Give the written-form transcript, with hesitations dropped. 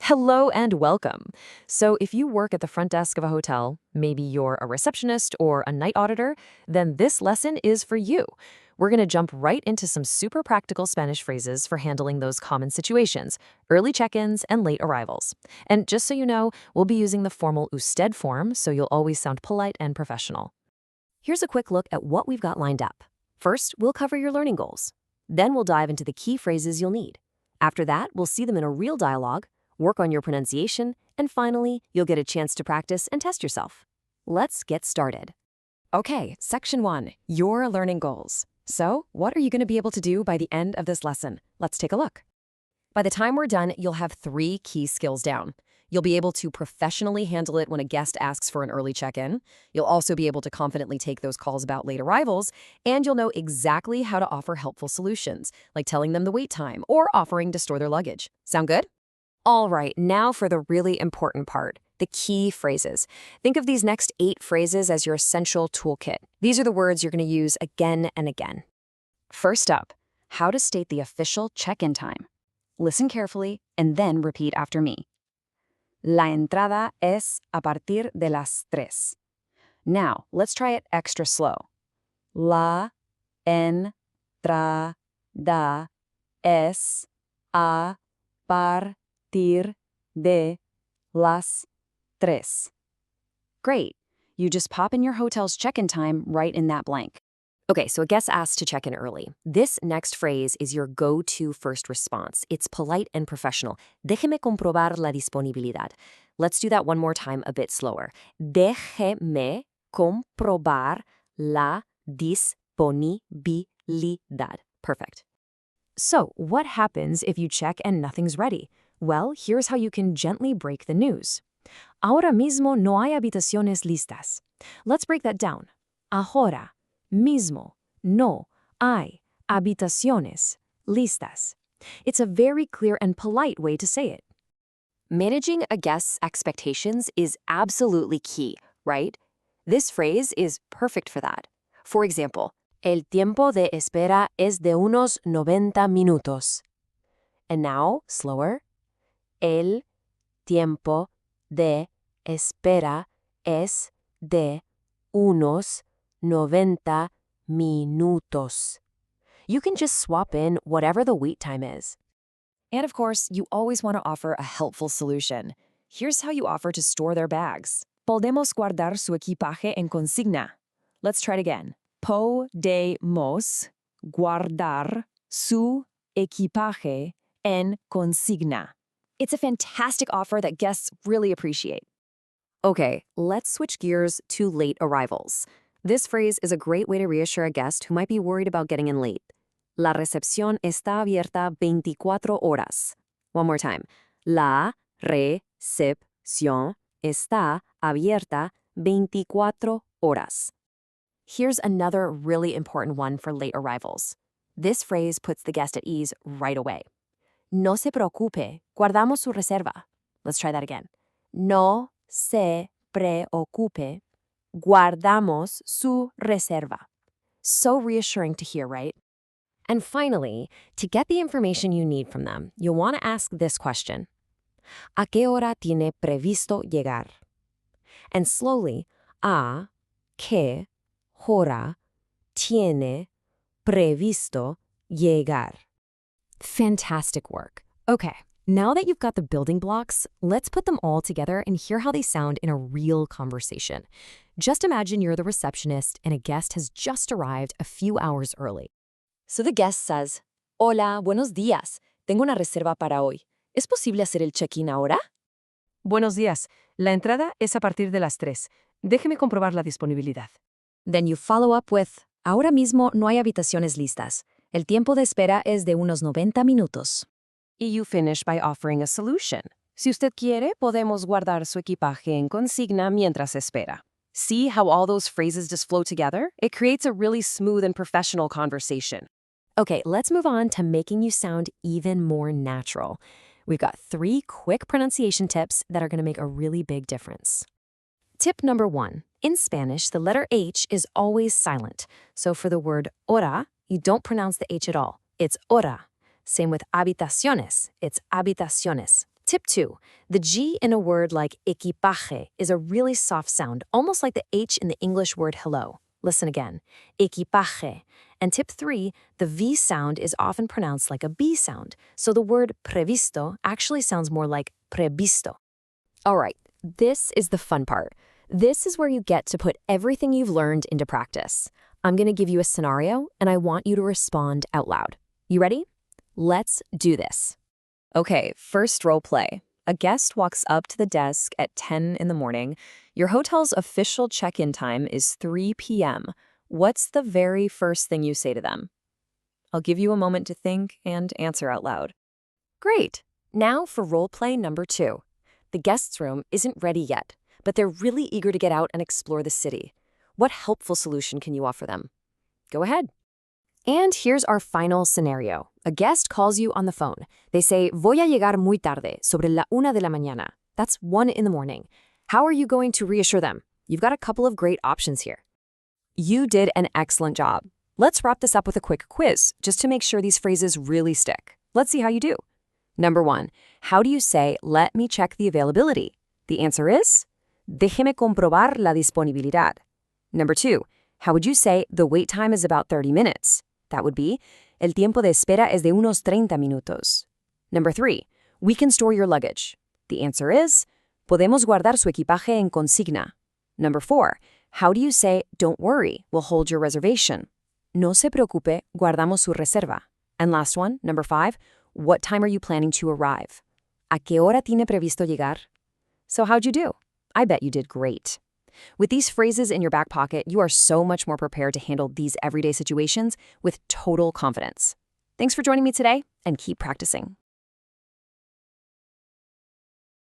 Hello and welcome. So, if you work at the front desk of a hotel, maybe you're a receptionist or a night auditor, then this lesson is for you. We're going to jump right into some super practical Spanish phrases for handling those common situations, early check-ins and late arrivals. And just so you know, we'll be using the formal USTED form, so you'll always sound polite and professional. Here's a quick look at what we've got lined up. First, we'll cover your learning goals. Then we'll dive into the key phrases you'll need. After that, we'll see them in a real dialogue, work on your pronunciation, and finally, you'll get a chance to practice and test yourself. Let's get started. Okay, Section 1, your learning goals. So, what are you going to be able to do by the end of this lesson? Let's take a look. By the time we're done, you'll have 3 key skills down. You'll be able to professionally handle it when a guest asks for an early check-in. You'll also be able to confidently take those calls about late arrivals, and you'll know exactly how to offer helpful solutions, like telling them the wait time or offering to store their luggage. Sound good? All right, now for the really important part, the key phrases. Think of these next 8 phrases as your essential toolkit. These are the words you're going to use again and again. First up, how to state the official check-in time. Listen carefully and then repeat after me. La entrada es a partir de las 3. Now, let's try it extra slow. La entrada es a partir de las 3. Great. You just pop in your hotel's check-in time right in that blank. Okay, so a guest asks to check in early. This next phrase is your go-to first response. It's polite and professional. Déjeme comprobar la disponibilidad. Let's do that one more time a bit slower. Déjeme comprobar la disponibilidad. Perfect. So, what happens if you check and nothing's ready? Well, here's how you can gently break the news. Ahora mismo no hay habitaciones listas. Let's break that down. Ahora mismo no hay habitaciones listas. It's a very clear and polite way to say it. Managing a guest's expectations is absolutely key, right? This phrase is perfect for that. For example, el tiempo de espera es de unos 90 minutos. And now, slower. El tiempo de espera es de unos 90 minutos. You can just swap in whatever the wait time is. And of course, you always want to offer a helpful solution. Here's how you offer to store their bags. Podemos guardar su equipaje en consigna. Let's try it again. Podemos guardar su equipaje en consigna. It's a fantastic offer that guests really appreciate. Okay, let's switch gears to late arrivals. This phrase is a great way to reassure a guest who might be worried about getting in late. La recepción está abierta 24 horas. One more time. La recepción está abierta 24 horas. Here's another really important one for late arrivals. This phrase puts the guest at ease right away. No se preocupe, guardamos su reserva. Let's try that again. No se preocupe, guardamos su reserva. So reassuring to hear, right? And finally, to get the information you need from them, you'll want to ask this question. ¿A qué hora tiene previsto llegar? And slowly, ¿a qué hora tiene previsto llegar? Fantastic work. Okay, now that you've got the building blocks, let's put them all together and hear how they sound in a real conversation. Just imagine you're the receptionist and a guest has just arrived a few hours early. So the guest says, Hola, buenos días. Tengo una reserva para hoy. ¿Es posible hacer el check-in ahora? Buenos días. La entrada es a partir de las 3. Déjeme comprobar la disponibilidad. Then you follow up with, Ahora mismo no hay habitaciones listas. El tiempo de espera es de unos 90 minutos. Y you finish by offering a solution. Si usted quiere, podemos guardar su equipaje en consigna mientras espera. See how all those phrases just flow together? It creates a really smooth and professional conversation. Okay, let's move on to making you sound even more natural. We've got 3 quick pronunciation tips that are going to make a really big difference. Tip number 1. In Spanish, the letter H is always silent. So for the word hora, you don't pronounce the H at all. It's hora. Same with habitaciones. It's habitaciones. Tip 2. The G in a word like equipaje is a really soft sound, almost like the H in the English word hello. Listen again. Equipaje. And tip 3, the V sound is often pronounced like a B sound, so the word previsto actually sounds more like previsto. All right, this is the fun part. This is where you get to put everything you've learned into practice. I'm going to give you a scenario, and I want you to respond out loud. You ready? Let's do this. Okay, first role play. A guest walks up to the desk at 10 in the morning. Your hotel's official check-in time is 3 p.m. What's the very first thing you say to them? I'll give you a moment to think and answer out loud. Great. Now for role play number 2. The guest's room isn't ready yet, but they're really eager to get out and explore the city. What helpful solution can you offer them? Go ahead. And here's our final scenario. A guest calls you on the phone. They say, voy a llegar muy tarde, sobre la 1 de la mañana. That's 1 in the morning. How are you going to reassure them? You've got a couple of great options here. You did an excellent job. Let's wrap this up with a quick quiz, just to make sure these phrases really stick. Let's see how you do. Number 1, how do you say, let me check the availability? The answer is, déjeme comprobar la disponibilidad. Number 2, how would you say the wait time is about 30 minutes? That would be, el tiempo de espera es de unos 30 minutos. Number 3, we can store your luggage. The answer is, podemos guardar su equipaje en consigna. Number 4, how do you say, don't worry, we'll hold your reservation? No se preocupe, guardamos su reserva. And last one, number 5, what time are you planning to arrive? ¿A qué hora tiene previsto llegar? So how'd you do? I bet you did great. With these phrases in your back pocket, you are so much more prepared to handle these everyday situations with total confidence. Thanks for joining me today, and keep practicing.